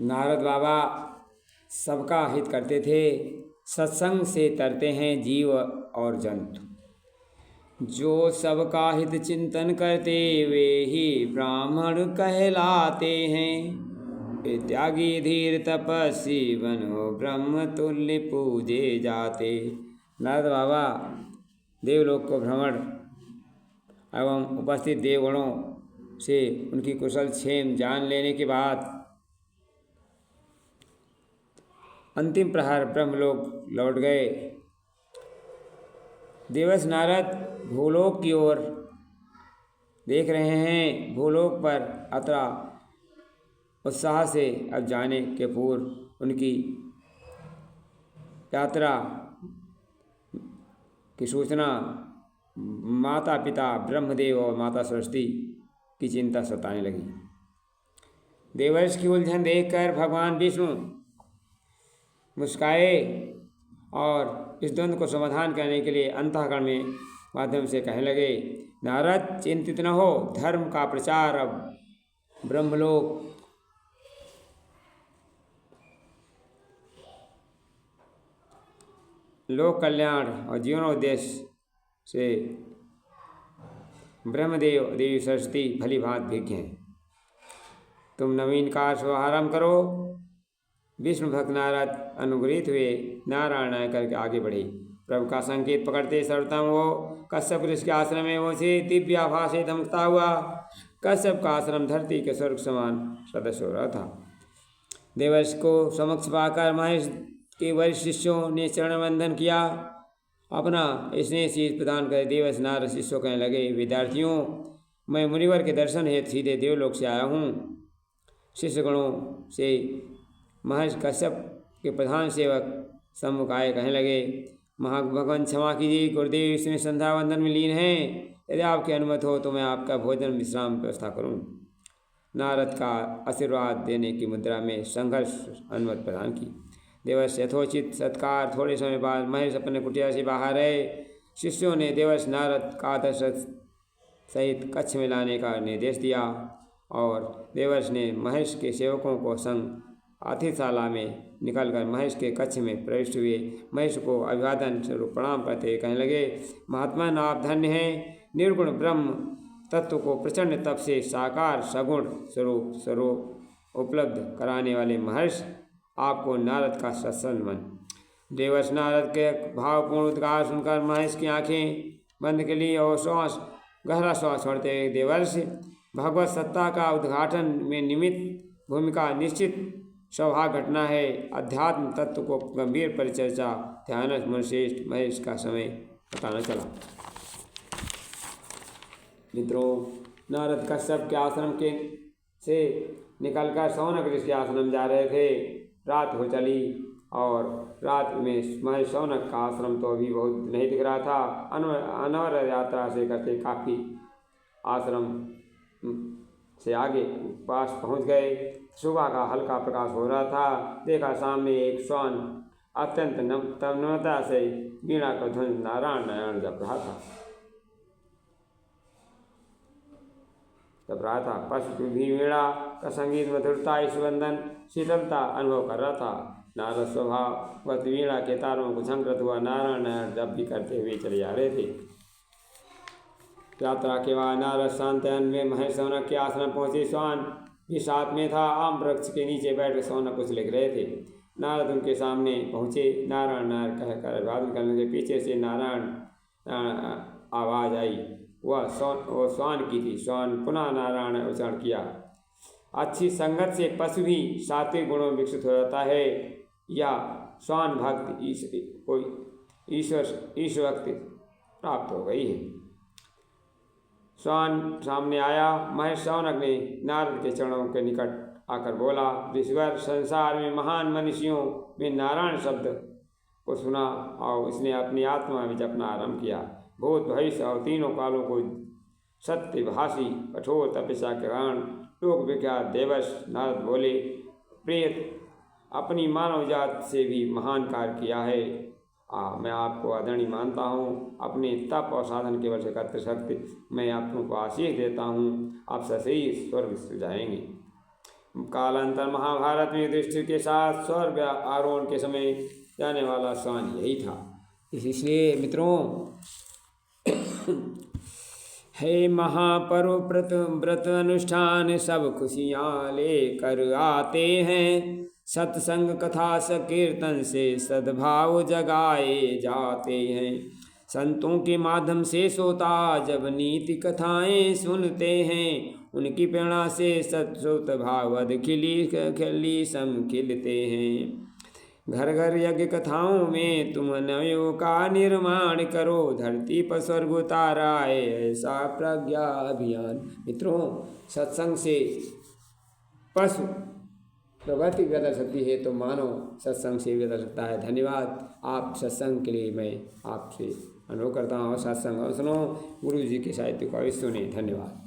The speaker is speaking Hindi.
नारद बाबा सबका हित करते थे। सत्संग से तरते हैं जीव और जंतु। जो सबका हित चिंतन करते वे ही ब्राह्मण कहलाते हैं। त्यागी धीर तपस्वी बनो ब्रह्म तुल्य पूजे जाते। नारद बाबा देवलोक को भ्रमण एवं उपस्थित देवगणों से उनकी कुशल क्षेम जान लेने के बाद अंतिम प्रहर ब्रह्मलोक लौट गए। देवर्षि नारद भूलोक की ओर देख रहे हैं। भूलोक पर अतरा उत्साह से अब जाने के पूर्व उनकी यात्रा की सूचना माता पिता ब्रह्मदेव और माता सरस्वती की चिंता सताने लगी। देवर्षि की उलझन देखकर भगवान विष्णु मुस्काए और इस द्वंद्व को समाधान करने के लिए अंतःकरण में माध्यम से कहने लगे, नारद चिंतित न हो। धर्म का प्रचार अब ब्रह्मलोक लोक कल्याण और जीवनोद्देश्य से ब्रह्मदेव देवी सरस्वती भली भांति भिज्ञ हैं। तुम नवीन कार्य शुभारंभ करो। विष्णु भक्त नारद अनुग्रहित हुए नारायण करके आगे बढ़े। प्रभु का संकेत पकड़ते सर्वोत्तम वो कश्यप ऋषि के आश्रम में पहुंचे। दिव्य आभा से धमकता हुआ कश्यप का आश्रम धरती के स्वर्ग समान सदस्य हो रहा था। देवर्षि को समक्ष पाकर महेश के वरिष्ठ शिष्यों ने चरण वंदन किया। अपना स्नेह शीश प्रदान कर देवर्षि नारद शिष्यों कहने लगे, विद्यार्थियों, मैं मुनिवर के दर्शन हेतु सीधे देवलोक से आया हूँ। शिष्यगणों से महर्षि कश्यप के प्रधान सेवक सम्मुख आए कहने लगे, महाभगवान क्षमा कीजिए, गुरुदेव इसमें संध्या वंदन में लीन हैं। यदि आपकी अनुमति हो तो मैं आपका भोजन विश्राम व्यवस्था करूं। नारद का आशीर्वाद देने की मुद्रा में संघर्ष अनुमति प्रदान की। देवर्षि यथोचित सत्कार। थोड़े समय बाद महेश अपने कुटिया से बाहर आए। शिष्यों ने देवर्षि नारद का दशरथ सहित कक्ष में लाने का निर्देश दिया और देवर्षि ने महेश के सेवकों को संग अतिथिशाला में निकलकर महेश के कक्ष में प्रविष्ट हुए। महेश को अभिवादन स्वरूप प्रणाम करते हुए कहने लगे, महात्मन आप धन्य हैं। निर्गुण ब्रह्म तत्व को प्रचंड तप से साकार सगुण स्वरूप उपलब्ध कराने वाले महर्षि, आपको नारद का सत्संग मन। देवर्षि नारद के भावपूर्ण उद्गार सुनकर महेश की आंखें बंद कर ली और गहरा श्वास छोड़ते हुए, देवर्षि भगवत सत्ता का उद्घाटन में निमित्त भूमिका निश्चित सौभाग्य घटना है। अध्यात्म तत्व को गंभीर परिचर्चा ध्यानस्थ मुनिश्रेष्ठ महेश का समय पता न चला। मित्रों, नारद कश्यप के आश्रम के से निकलकर शौनक ऋषि के आश्रम जा रहे थे। रात हो चली और रात में महेश शौनक का आश्रम तो अभी बहुत नहीं दिख रहा था। अनवर यात्रा से करते काफ़ी आश्रम से आगे पास पहुंच गए। सुबह का हल्का प्रकाश हो रहा था। देखा सामने एक श्वान अत्यंत नम्रता से वीणा का ध्वनि नारायण नारायण जप रहा था। पशु भी वीणा का संगीत मधुरता ईश्वरंदन शीतलता अनुभव कर रहा था। नारद स्वभाव वत वीणा के तारों को झंकृत हुआ नारायण नारायण जप भी करते हुए चले जा रहे थे। यात्रा के बाद नारद शांतन में महेश शौनक के आश्रम पहुंचे। श्वान भी साथ में था। आम वृक्ष के नीचे बैठ शौनक कुछ लिख रहे थे। नारद उनके सामने पहुंचे। नारायण नारायण कहकर अभिवादन करने के पीछे से नारायण आवाज़ आई। वह श्वान की थी। श्वान पुनः नारायण उच्चारण किया। अच्छी संगत से पशु भी सात्विक गुणों में विकसित हो जाता है। या श्वान भक्त कोई ईश्वर भक्ति प्राप्त हो गई है। श्वान सामने आया। महेश शौनक ने नारद के चरणों के निकट आकर बोला, ऋषिवर, संसार में महान मनुष्यों में नारायण शब्द को सुना और उसने अपनी आत्मा में जपना आरंभ किया। भूत भविष्य और तीनों कालों को सत्यभाषी कठोर तपस्या के कारण लोक विख्यात देवर्षि नारद बोले, प्रेत अपनी मानव जात से भी महान कार्य किया है। मैं आपको आदरणीय मानता हूँ। अपने तप और साधन के बल से करते शक्ति मैं आपको आशीष देता हूँ। आप सही स्वर्ग से जाएंगे। कालांतर महाभारत में युधिष्ठिर के साथ स्वर्ग आरोहण के समय जाने वाला स्थान यही था। इसलिए मित्रों, हे महापर्व व्रत अनुष्ठान सब खुशियाँ लेकर आते हैं। सत्संग कथा संकीर्तन से सद्भाव जगाए जाते हैं। संतों के माध्यम से श्रोता जब नीति कथाएं सुनते हैं, उनकी प्रेरणा से सत्सुत भावद खिली सम खिलते हैं। घर घर यज्ञ कथाओं में तुम नयों का निर्माण करो, धरती पर स्वर्ग उताराए ऐसा प्रज्ञा अभियान। मित्रों, सत्संग से पशु प्रवृत्ति बदल सकती है तो मानव सत्संग से बदल सकता है। धन्यवाद। आप सत्संग के लिए मैं आपसे अनुरोध करता हूँ, सत्संग और सुनो, गुरु जी के साहित्य को सुने। धन्यवाद।